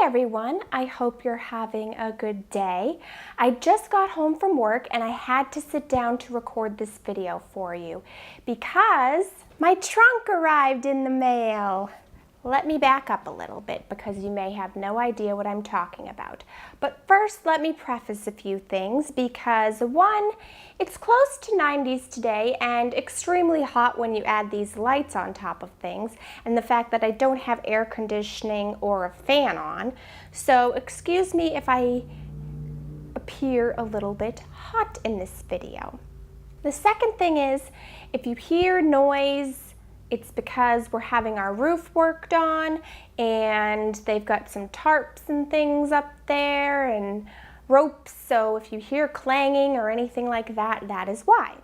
everyone, I hope you're having a good day. I just got home from work and I had to sit down to record this video for you because my trunk arrived in the mail. Let me back up a little bit because you may have no idea what I'm talking about. But first, let me preface a few things because one, it's close to 90s today and extremely hot when you add these lights on top of things, and the fact that I don't have air conditioning or a fan on. So excuse me if I appear a little bit hot in this video. The second thing is, if you hear noise, it's because we're having our roof worked on and they've got some tarps and things up there and ropes, so if you hear clanging or anything like that, that is why.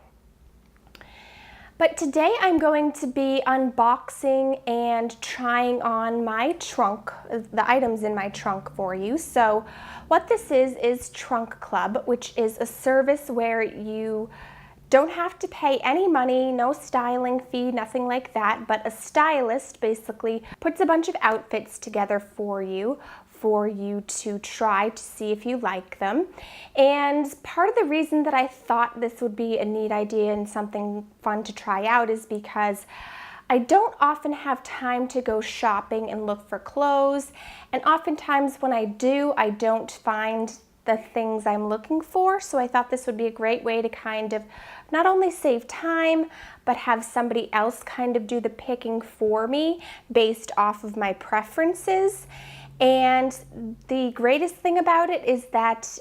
But today I'm going to be unboxing and trying on my trunk, the items in my trunk for you. So what this is Trunk Club, which is a service where you don't have to pay any money, no styling fee, nothing like that, but a stylist basically puts a bunch of outfits together for you to try to see if you like them. And part of the reason that I thought this would be a neat idea and something fun to try out is because I don't often have time to go shopping and look for clothes, and oftentimes when I do, I don't find the things I'm looking for, so I thought this would be a great way to kind of not only save time, but have somebody else kind of do the picking for me based off of my preferences. And the greatest thing about it is that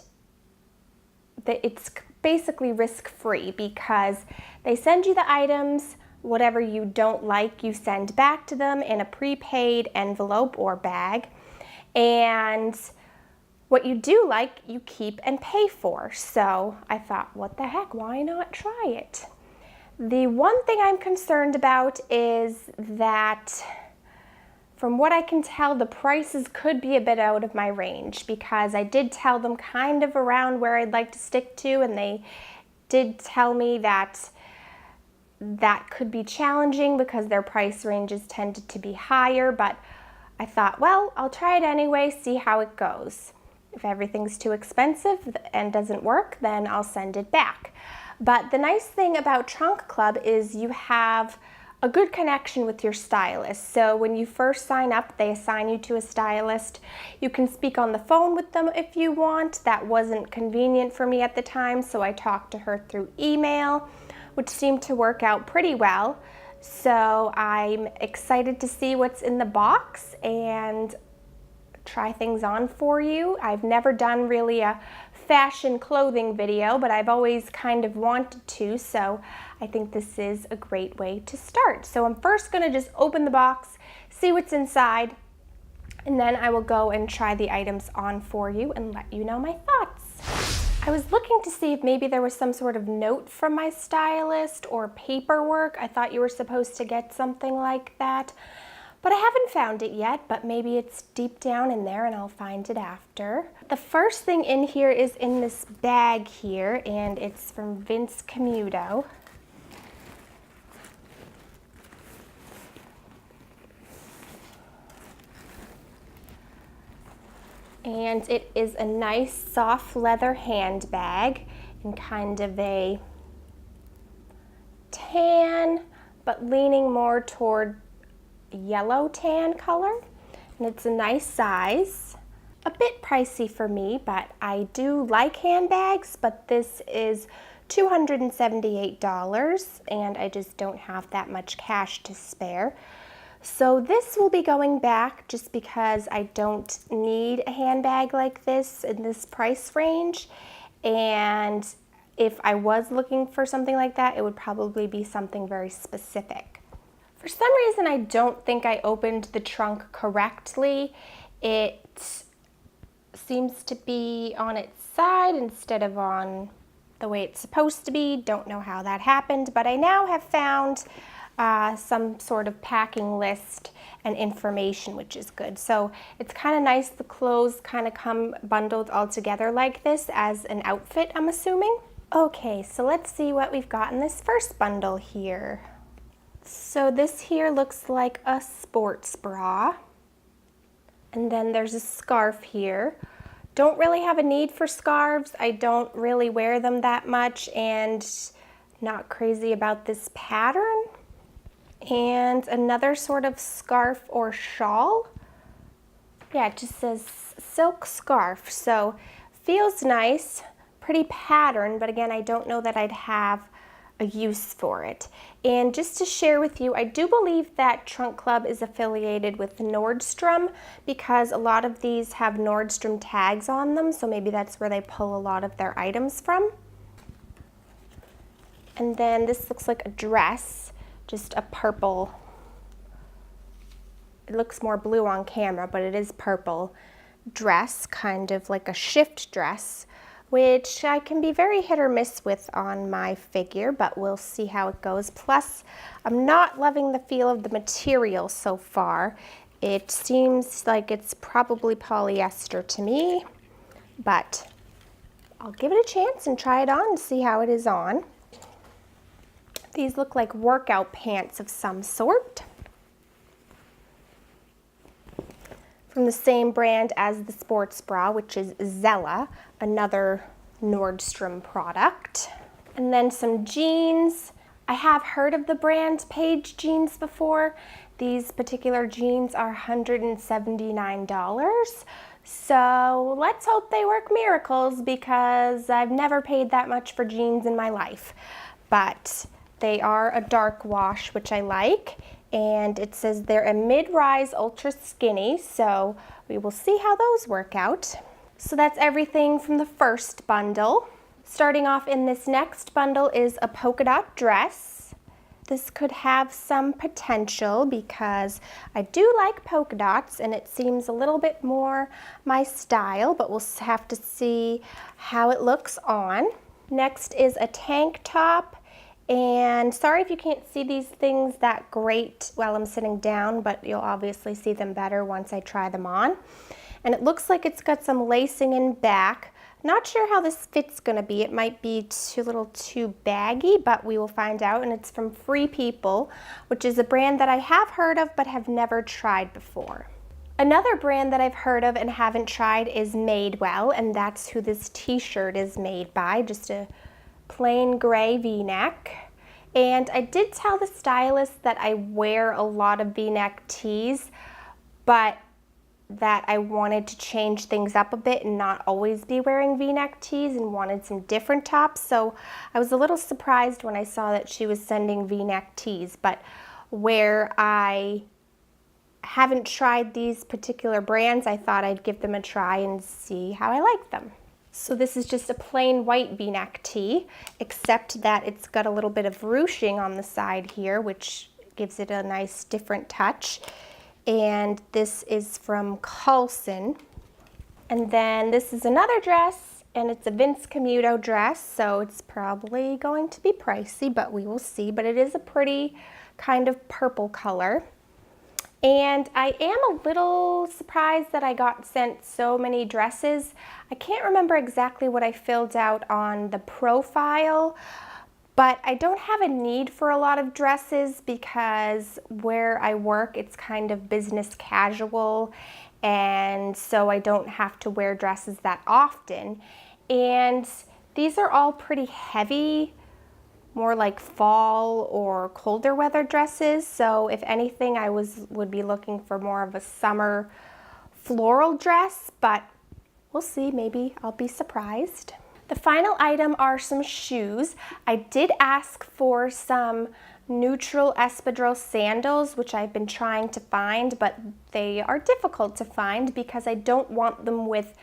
it's basically risk-free because they send you the items, whatever you don't like, you send back to them in a prepaid envelope or bag, and what you do like, you keep and pay for. So I thought, what the heck, why not try it? The one thing I'm concerned about is that, from what I can tell, the prices could be a bit out of my range because I did tell them kind of around where I'd like to stick to, and they did tell me that that could be challenging because their price ranges tended to be higher, but I thought, well, I'll try it anyway, see how it goes. If everything's too expensive and doesn't work, then I'll send it back. But the nice thing about Trunk Club is you have a good connection with your stylist. So when you first sign up, they assign you to a stylist. You can speak on the phone with them if you want. That wasn't convenient for me at the time, so I talked to her through email, which seemed to work out pretty well. So I'm excited to see what's in the box and try things on for you. I've never done really a fashion clothing video, but I've always kind of wanted to, so I think this is a great way to start. So I'm first going to just open the box, see what's inside, and then I will go and try the items on for you and let you know my thoughts. I was looking to see if maybe there was some sort of note from my stylist or paperwork. I thought you were supposed to get something like that, but I haven't found it yet, but maybe it's deep down in there and I'll find it after. The first thing in here is in this bag here, and it's from Vince Camuto. And it is a nice soft leather handbag in kind of a tan, but leaning more toward yellow tan color, and it's a nice size. A bit pricey for me, but I do like handbags, but this is $278 and I just don't have that much cash to spare. So this will be going back just because I don't need a handbag like this in this price range, and if I was looking for something like that, it would probably be something very specific. For some reason, I don't think I opened the trunk correctly. It seems to be on its side instead of on the way it's supposed to be. Don't know how that happened, but I now have found some sort of packing list and information, which is good. So it's kind of nice, the clothes kind of come bundled all together like this as an outfit, I'm assuming. Okay, so let's see what we've got in this first bundle here. So this here looks like a sports bra. And then there's a scarf here. Don't really have a need for scarves. I don't really wear them that much and not crazy about this pattern. And another sort of scarf or shawl. Yeah, it just says silk scarf, so feels nice, pretty pattern, but again, I don't know that I'd have a use for it. And just to share with you, I do believe that Trunk Club is affiliated with Nordstrom because a lot of these have Nordstrom tags on them, so maybe that's where they pull a lot of their items from. And then this looks like a dress, just a purple. It looks more blue on camera, but it is purple dress, kind of like a shift dress, which I can be very hit or miss with on my figure, but we'll see how it goes. Plus, I'm not loving the feel of the material so far. It seems like it's probably polyester to me, but I'll give it a chance and try it on and see how it is on. These look like workout pants of some sort. From the same brand as the sports bra, which is Zella, another Nordstrom product. And then some jeans. I have heard of the brand Page jeans before. These particular jeans are $179. So let's hope they work miracles because I've never paid that much for jeans in my life. But they are a dark wash, which I like. And it says they're a mid-rise ultra skinny, so we will see how those work out. So that's everything from the first bundle. Starting off in this next bundle is a polka dot dress. This could have some potential because I do like polka dots and it seems a little bit more my style, but we'll have to see how it looks on. Next is a tank top. And sorry if you can't see these things that great while I'm sitting down, but you'll obviously see them better once I try them on. And it looks like it's got some lacing in back. Not sure how this fit's gonna be. It might be a little too baggy, but we will find out. And it's from Free People, which is a brand that I have heard of but have never tried before. Another brand that I've heard of and haven't tried is Madewell, and that's who this t-shirt is made by, just a plain gray v-neck. And I did tell the stylist that I wear a lot of v-neck tees, but that I wanted to change things up a bit and not always be wearing v-neck tees and wanted some different tops. So I was a little surprised when I saw that she was sending v-neck tees, but where I haven't tried these particular brands, I thought I'd give them a try and see how I like them. So this is just a plain white v-neck tee, except that it's got a little bit of ruching on the side here, which gives it a nice different touch. And this is from Coulson. And then this is another dress, and it's a Vince Camuto dress, so it's probably going to be pricey, but we will see. But it is a pretty kind of purple color. And I am a little surprised that I got sent so many dresses. I can't remember exactly what I filled out on the profile, but I don't have a need for a lot of dresses because where I work, it's kind of business casual, and so I don't have to wear dresses that often. And these are all pretty heavy, more like fall or colder weather dresses. So if anything, I would be looking for more of a summer floral dress, but we'll see, maybe I'll be surprised. The final item are some shoes. I did ask for some neutral espadrille sandals, which I've been trying to find, but they are difficult to find because I don't want them with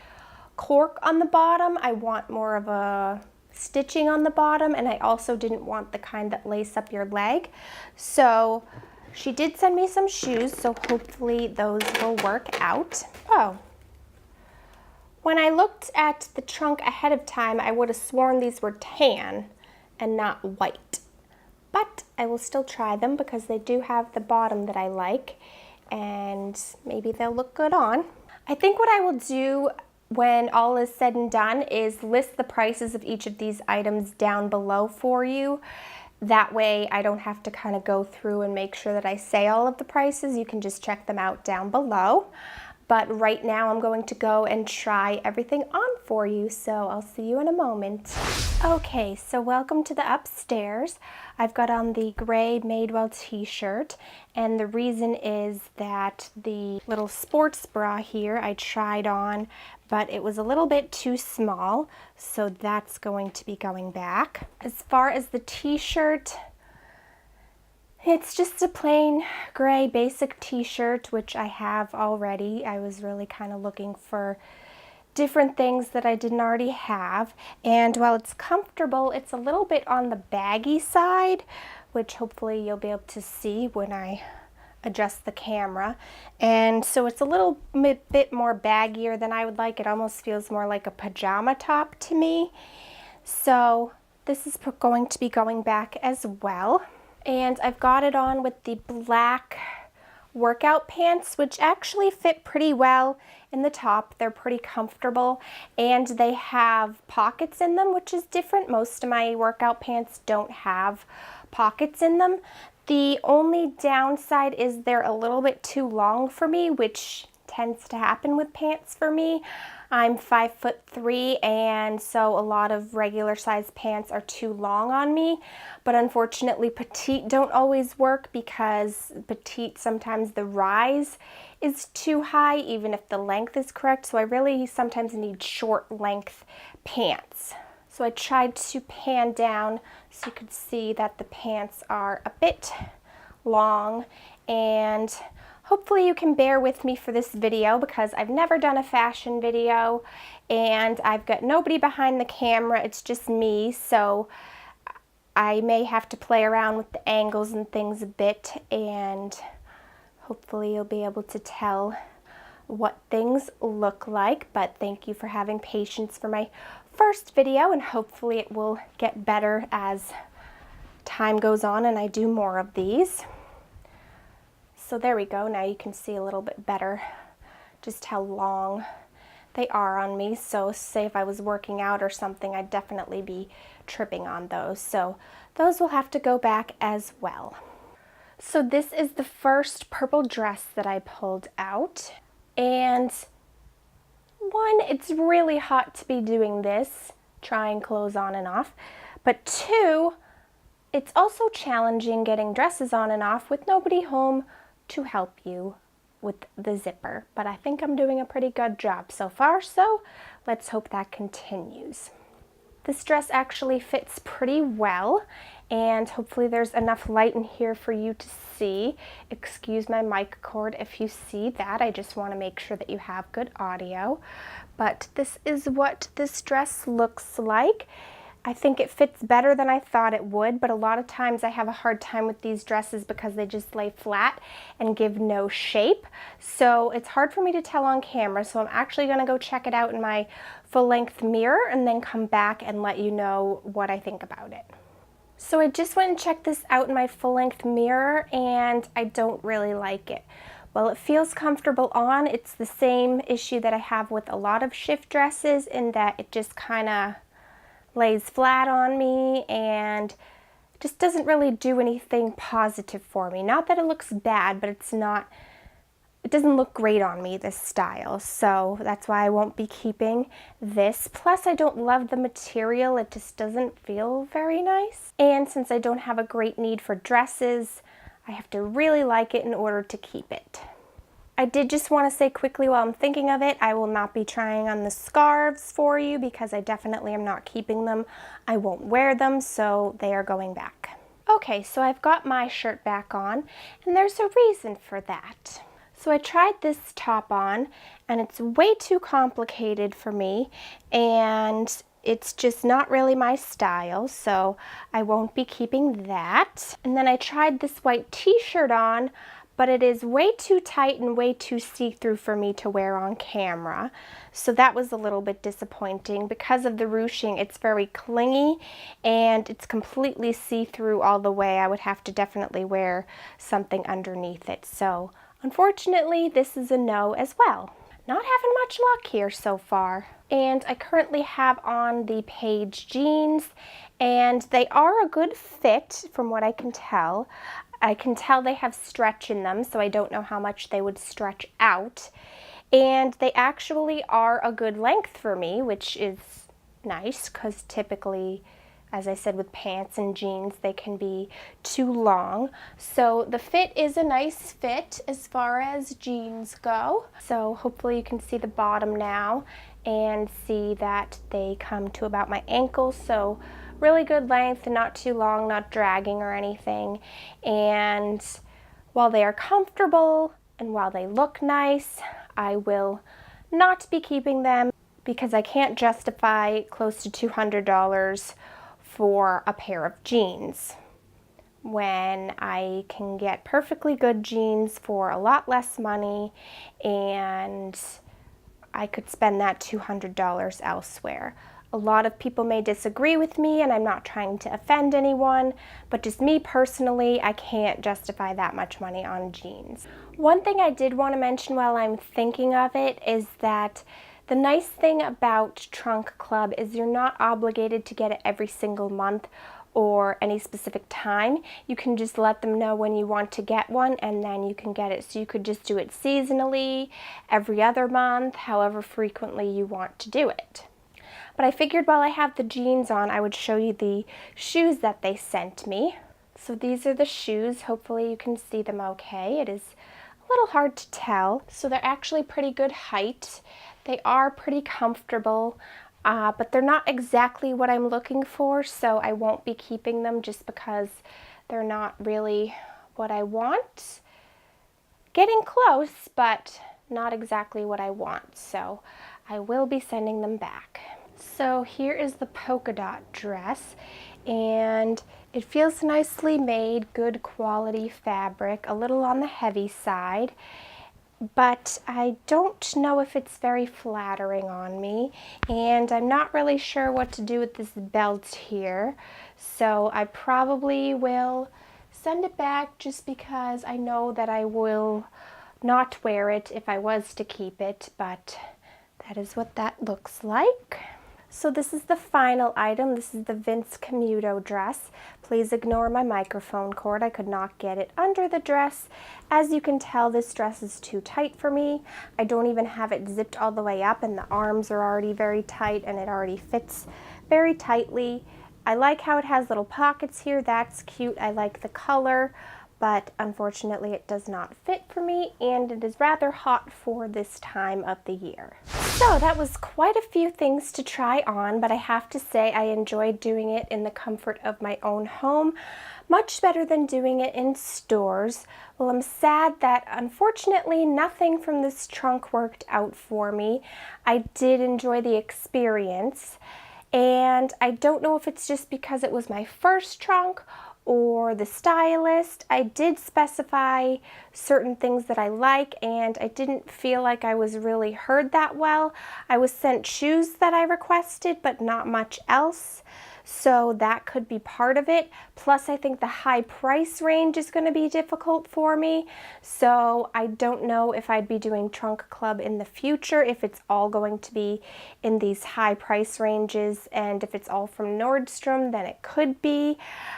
cork on the bottom. I want more of a stitching on the bottom, and I also didn't want the kind that lace up your leg. So she did send me some shoes, so hopefully those will work out. Oh, when I looked at the trunk ahead of time, I would have sworn these were tan and not white. But I will still try them because they do have the bottom that I like, and maybe they'll look good on. I think what I will do when all is said and done is list the prices of each of these items down below for you. That way I don't have to kind of go through and make sure that I say all of the prices. You can just check them out down below. But right now I'm going to go and try everything on for you, so I'll see you in a moment. Okay, so welcome to the upstairs. I've got on the gray Madewell t-shirt, and the reason is that the little sports bra here I tried on, but it was a little bit too small, so that's going to be going back. As far as the t-shirt, it's just a plain gray basic t-shirt, which I have already. I was really kind of looking for different things that I didn't already have, and while it's comfortable, it's a little bit on the baggy side, which hopefully you'll be able to see when I adjust the camera. And so it's a little bit more baggier than I would like. It almost feels more like a pajama top to me. So this is going to be going back as well. And I've got it on with the black workout pants, which actually fit pretty well in the top. They're pretty comfortable, and they have pockets in them, which is different. Most of my workout pants don't have pockets in them. The only downside is they're a little bit too long for me, which tends to happen with pants for me. I'm 5'3", and so a lot of regular size pants are too long on me, but unfortunately petite don't always work, because petite sometimes the rise is too high even if the length is correct, so I really sometimes need short length pants. So I tried to pan down so you could see that the pants are a bit long, and hopefully you can bear with me for this video because I've never done a fashion video and I've got nobody behind the camera. It's just me, so I may have to play around with the angles and things a bit, and hopefully you'll be able to tell what things look like. But thank you for having patience for my first video, and hopefully it will get better as time goes on and I do more of these. So there we go. Now you can see a little bit better just how long they are on me. So say if I was working out or something, I'd definitely be tripping on those. So those will have to go back as well. So this is the first purple dress that I pulled out. And one, it's really hot to be doing this, trying clothes on and off. But two, it's also challenging getting dresses on and off with nobody home to help you with the zipper, but I think I'm doing a pretty good job so far, so let's hope that continues. This dress actually fits pretty well, and hopefully there's enough light in here for you to see. Excuse my mic cord if you see that. I just want to make sure that you have good audio. But this is what this dress looks like. I think it fits better than I thought it would, but a lot of times I have a hard time with these dresses because they just lay flat and give no shape. So it's hard for me to tell on camera, so I'm actually going to go check it out in my full-length mirror and then come back and let you know what I think about it. So I just went and checked this out in my full-length mirror, and I don't really like it. Well, it feels comfortable on. It's the same issue that I have with a lot of shift dresses, in that it just kind of lays flat on me and just doesn't really do anything positive for me. Not that it looks bad, but it doesn't look great on me, this style. So that's why I won't be keeping this. Plus, I don't love the material. It just doesn't feel very nice. And since I don't have a great need for dresses, I have to really like it in order to keep it. I did just want to say quickly while I'm thinking of it, I will not be trying on the scarves for you because I definitely am not keeping them. I won't wear them, so they are going back. Okay, so I've got my shirt back on, and there's a reason for that. So I tried this top on, and it's way too complicated for me, and it's just not really my style, so I won't be keeping that. And then I tried this white t-shirt on, but it is way too tight and way too see-through for me to wear on camera. So that was a little bit disappointing. Because of the ruching, it's very clingy and it's completely see-through all the way. I would have to definitely wear something underneath it. So unfortunately, this is a no as well. Not having much luck here so far. And I currently have on the Paige jeans, and they are a good fit from what I can tell. I can tell they have stretch in them, so I don't know how much they would stretch out. and they actually are a good length for me, which is nice because typically, as I said, with pants and jeans, they can be too long. So the fit is a nice fit as far as jeans go. So hopefully you can see the bottom now and see that they come to about my ankle. So really good length, not too long, not dragging or anything. And while they are comfortable and while they look nice, I will not be keeping them because I can't justify close to $200 for a pair of jeans when I can get perfectly good jeans for a lot less money, and I could spend that $200 elsewhere. A lot of people may disagree with me, and I'm not trying to offend anyone, but just me personally, I can't justify that much money on jeans. One thing I did want to mention while I'm thinking of it is that the nice thing about Trunk Club is you're not obligated to get it every single month or any specific time. You can just let them know when you want to get one and then you can get it. So you could just do it seasonally, every other month, however frequently you want to do it. But I figured while I have the jeans on, I would show you the shoes that they sent me. So these are the shoes. Hopefully you can see them okay. It is a little hard to tell. So they're actually pretty good height. They are pretty comfortable, but they're not exactly what I'm looking for, so I won't be keeping them just because they're not really what I want. Getting close, but not exactly what I want, so I will be sending them back. So here is the polka dot dress, and it feels nicely made, good quality fabric, a little on the heavy side. But I don't know if it's very flattering on me, and I'm not really sure what to do with this belt here, so I probably will send it back just because I know that I will not wear it if I was to keep it, but that is what that looks like. So this is the final item. This is the Vince Camuto dress. Please ignore my microphone cord. I could not get it under the dress. As you can tell, this dress is too tight for me. I don't even have it zipped all the way up, and the arms are already very tight and it already fits very tightly. I like how it has little pockets here. That's cute. I like the color, but unfortunately it does not fit for me, and it is rather hot for this time of the year. So that was quite a few things to try on, but I have to say I enjoyed doing it in the comfort of my own home, much better than doing it in stores. Well, I'm sad that unfortunately nothing from this trunk worked out for me. I did enjoy the experience, and I don't know if it's just because it was my first trunk or the stylist. I did specify certain things that I like, and I didn't feel like I was really heard that well. I was sent shoes that I requested, but not much else. So that could be part of it. Plus, I think the high price range is going to be difficult for me. So I don't know if I'd be doing Trunk Club in the future, if it's all going to be in these high price ranges, and if it's all from Nordstrom, then it could be.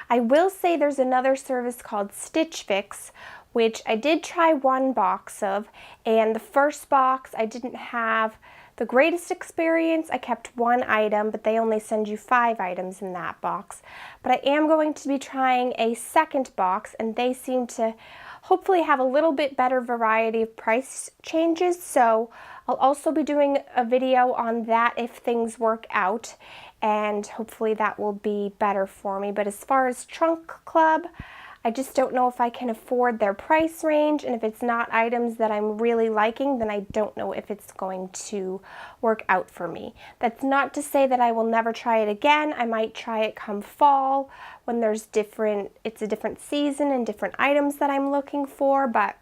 I will say there's another service called Stitch Fix, which I did try one box of, and the first box I didn't have the greatest experience. I kept one item, but they only send you 5 items in that box. But I am going to be trying a second box, and they seem to hopefully have a little bit better variety of price changes. So I'll also be doing a video on that if things work out, and hopefully that will be better for me. But as far as Trunk Club, I just don't know if I can afford their price range, and if it's not items that I'm really liking, then I don't know if it's going to work out for me. That's not to say that I will never try it again. I might try it come fall when it's a different season and different items that I'm looking for, but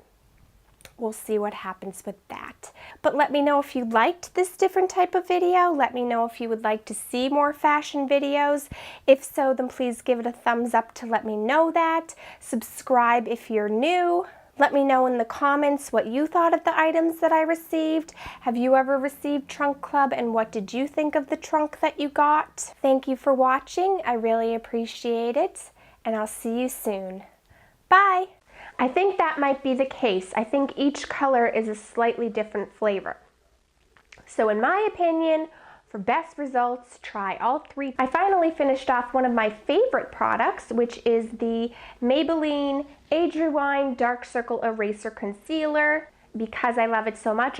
we'll see what happens with that. But let me know if you liked this different type of video. Let me know if you would like to see more fashion videos. If so, then please give it a thumbs up to let me know that. Subscribe if you're new. Let me know in the comments what you thought of the items that I received. Have you ever received Trunk Club, and what did you think of the trunk that you got? Thank you for watching. I really appreciate it, and I'll see you soon. Bye! I think that might be the case. I think each color is a slightly different flavor. So in my opinion, for best results, try all three. I finally finished off one of my favorite products, which is the Maybelline Age Rewind Dark Circle Eraser Concealer. Because I love it so much,